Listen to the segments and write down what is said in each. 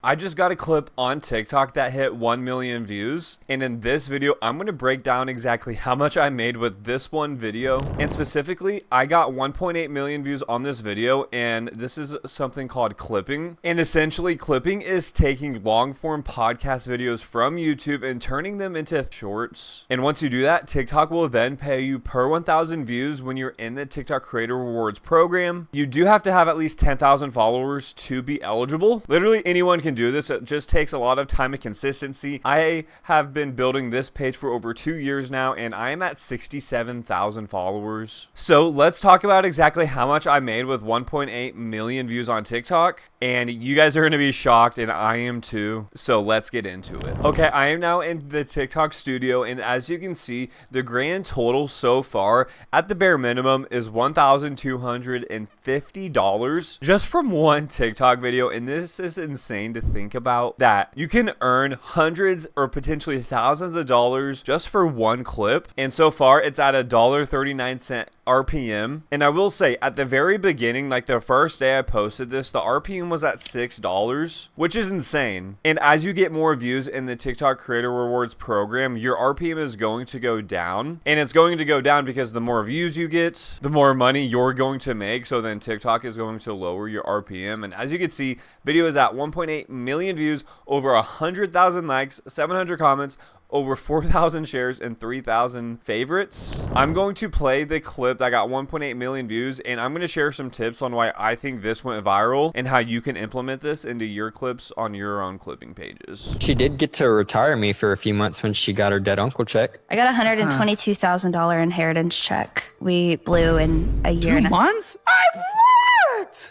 I just got a clip on TikTok that hit 1 million views, and in this video I'm going to break down exactly how much I made with this one video. And specifically, I got 1.8 million views on this video, and this is something called clipping. And essentially, clipping is taking long form podcast videos from YouTube and turning them into shorts. And once you do that, TikTok will then pay you per 1,000 views when you're in the TikTok Creator Rewards program. You do have to have at least 10,000 followers to be eligible. Literally anyone can do this. It just takes a lot of time and consistency. I have been building this page for over 2 years now, and I am at 67,000 followers. So let's talk about exactly how much I made with 1.8 million views on TikTok. And you guys are going to be shocked, and I am too. So let's get into it. Okay, I am now in the TikTok studio, and as you can see, the grand total so far at the bare minimum is $1,250 just from one TikTok video. And this is insane to think about, that you can earn hundreds or potentially thousands of dollars just for one clip. And so far it's at $1.39 RPM. And I will say, at the very beginning, like the first day I posted this, the RPM was at $6, which is insane. And as you get more views in the TikTok Creator Rewards program, your RPM is going to go down. And it's going to go down because the more views you get, the more money you're going to make. So then TikTok is going to lower your RPM. And as you can see, video is at 1.8 million views, over 100,000 likes, 700 comments, over 4,000 shares, and 3,000 favorites. I'm going to play the clip that got 1.8 million views, and I'm going to share some tips on why I think this went viral and how you can implement this into your clips on your own clipping pages. She did get to retire me for a few months when she got her dead uncle check. I got a $122,000 inheritance check. We blew in a year and a half. 2 months?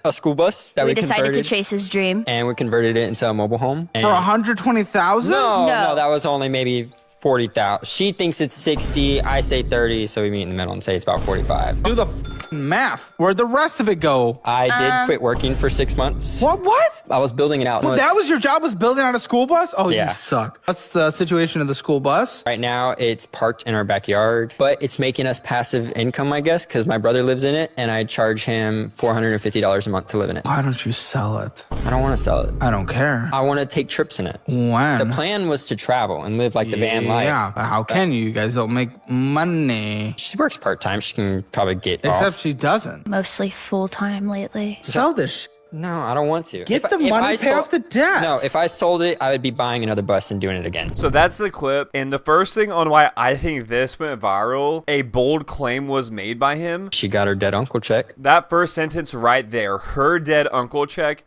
A school bus that We decided to converted, chase his dream. and we converted it into a mobile home. And For 120,000? no, No. that was only maybe 40,000. She thinks it's 60. I say 30, so we meet in the middle and say it's about 45. Do the math. Where'd the rest of it go? I did quit working for 6 months. What? I was building it out. Well, that was your job, was building out a school bus? Oh, Yeah. you suck. What's the situation of the school bus? Right now, it's parked in our backyard, but it's making us passive income, I guess, because my brother lives in it, and I charge him $450 a month to live in it. Why don't you sell it? I don't want to sell it. I don't care. I want to take trips in it. When? The plan was to travel and live like the van life. Yeah, but how can you? You guys don't make money. She works part-time. She can probably get Except off. she doesn't. Mostly full-time lately. Sell this shit. No, I don't want to. Get If- the if money, I pay off the debt. No, if I sold it, I would be buying another bus and doing it again. So that's the clip. And the first thing on why I think this went viral, a bold claim was made by him. She got her dead uncle check. That first sentence right there, her dead uncle check.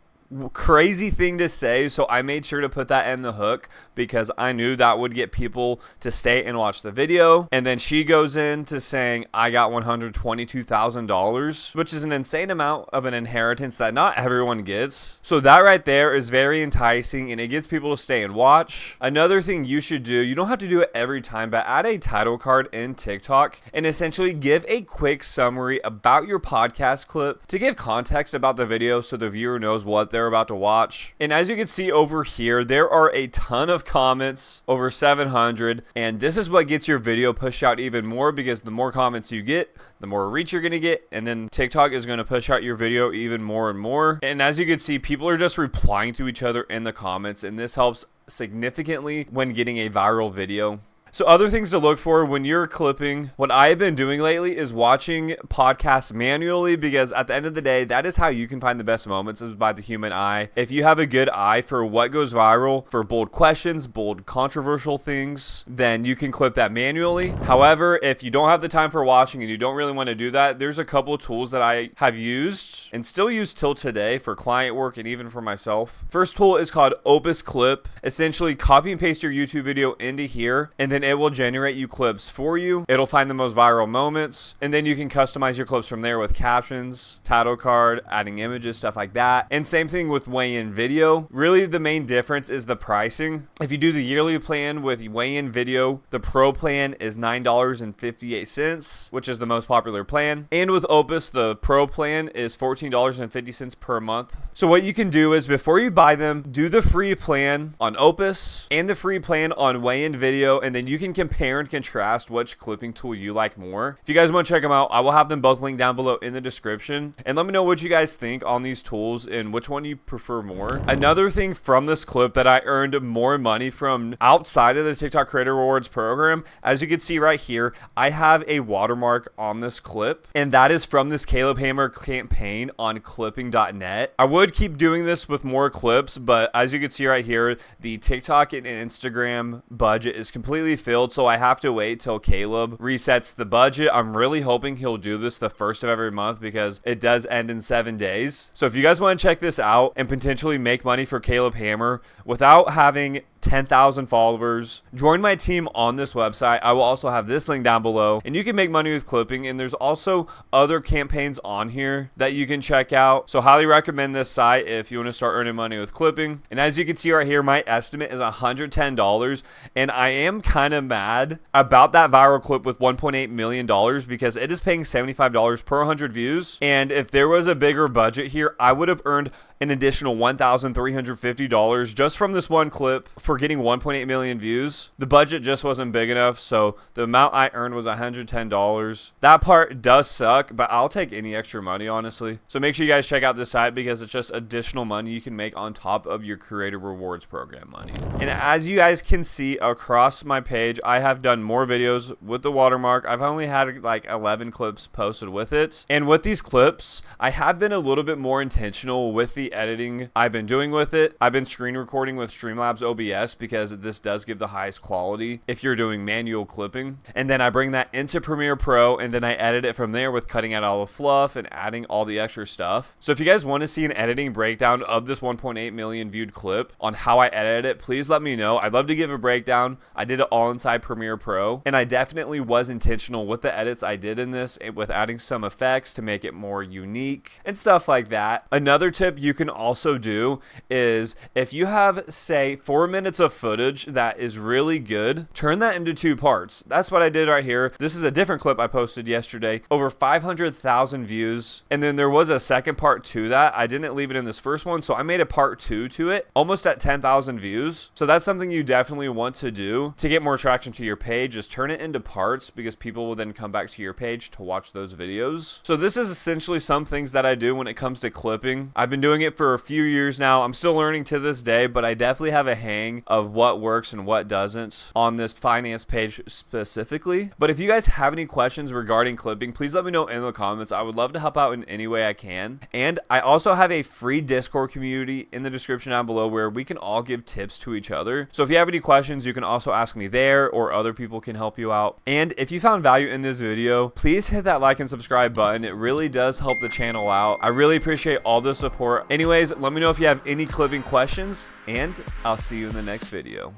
Crazy thing to say, so I made sure to put that in the hook because I knew that would get people to stay and watch the video. And then she goes into saying, I got $122,000, which is an insane amount of an inheritance that not everyone gets. So that right there is very enticing, and it gets people to stay and watch. Another thing you should do, you don't have to do it every time, but add a title card in TikTok and essentially give a quick summary about your podcast clip to give context about the video so the viewer knows what they're about to watch. And as you can see over here, there are a ton of comments, over 700, and this is what gets your video pushed out even more, because the more comments you get, the more reach you're going to get, and then TikTok is going to push out your video even more and more. And as you can see, people are just replying to each other in the comments, and this helps significantly when getting a viral video. So other things to look for when you're clipping, what I've been doing lately is watching podcasts manually, because at the end of the day, that is how you can find the best moments, is by the human eye. If you have a good eye for what goes viral, for bold questions, bold controversial things, then you can clip that manually. However, if you don't have the time for watching and you don't really want to do that, there's a couple of tools that I have used and still use till today for client work and even for myself. First tool is called Opus Clip. Essentially, copy and paste your YouTube video into here, and then it will generate you clips for you. It'll find the most viral moments, and then you can customize your clips from there with captions, title card, adding images, stuff like that. And same thing with WayinVideo. Really, the main difference is the pricing. If you do the yearly plan with WayinVideo, the pro plan is $9.58, which is the most popular plan. And with Opus, the pro plan is $14.50 per month. So what you can do is, before you buy them, do the free plan on Opus and the free plan on WayinVideo, and then you you can compare and contrast which clipping tool you like more. If you guys want to check them out, I will have them both linked down below in the description, and let me know what you guys think on these tools and which one you prefer more. Another thing from this clip that I earned more money from outside of the TikTok Creator Rewards program, as you can see right here, I have a watermark on this clip, and that is from this Caleb Hammer campaign on clipping.net. I would keep doing this with more clips, but as you can see right here, the TikTok and Instagram budget is completely filled, so I have to wait till Caleb resets the budget. I'm really hoping he'll do this the first of every month because it does end in 7 days. So if you guys want to check this out and potentially make money for Caleb Hammer without having 10,000 followers, join my team on this website. I will also have this link down below, and you can make money with clipping, and there's also other campaigns on here that you can check out. So highly recommend this site if you want to start earning money with clipping. And as you can see right here, my estimate is $110, and I am kind of mad about that viral clip with $1.8 million because it is paying $75 per 100 views, and if there was a bigger budget here, I would have earned an additional $1,350 just from this one clip for getting 1.8 million views. The budget just wasn't big enough, so the amount I earned was $110. That part does suck, but I'll take any extra money, honestly. So make sure you guys check out this site because it's just additional money you can make on top of your Creator Rewards program money. And as you guys can see across my page, I have done more videos with the watermark. I've only had like 11 clips posted with it. And with these clips, I have been a little bit more intentional with the editing I've been doing with it. I've been screen recording with Streamlabs OBS because this does give the highest quality if you're doing manual clipping. And then I bring that into Premiere Pro, and then I edit it from there with cutting out all the fluff and adding all the extra stuff. So if you guys want to see an editing breakdown of this 1.8 million viewed clip on how I edited it, please let me know. I'd love to give a breakdown. I did it all inside Premiere Pro, and I definitely was intentional with the edits I did in this with adding some effects to make it more unique and stuff like that. Another tip you can also do is if you have, say, 4 minutes of footage that is really good, turn that into 2 parts. That's what I did right here. This is a different clip I posted yesterday, over 500,000 views, and then there was a second part to that. I didn't leave it in this first one, so I made a part 2 to it, almost at 10,000 views. So that's something you definitely want to do to get more traction to your page. Just turn it into parts because people will then come back to your page to watch those videos. So this is essentially some things that I do when it comes to clipping. I've been doing it for a few years now. I'm still learning to this day, but I definitely have a hang of what works and what doesn't on this finance page specifically. But if you guys have any questions regarding clipping, please let me know in the comments. I would love to help out in any way I can. And I also have a free Discord community in the description down below where we can all give tips to each other. So if you have any questions, you can also ask me there, or other people can help you out. And if you found value in this video, please hit that like and subscribe button. It really does help the channel out. I really appreciate all the support. Anyways, let me know if you have any clipping questions, and I'll see you in the next video.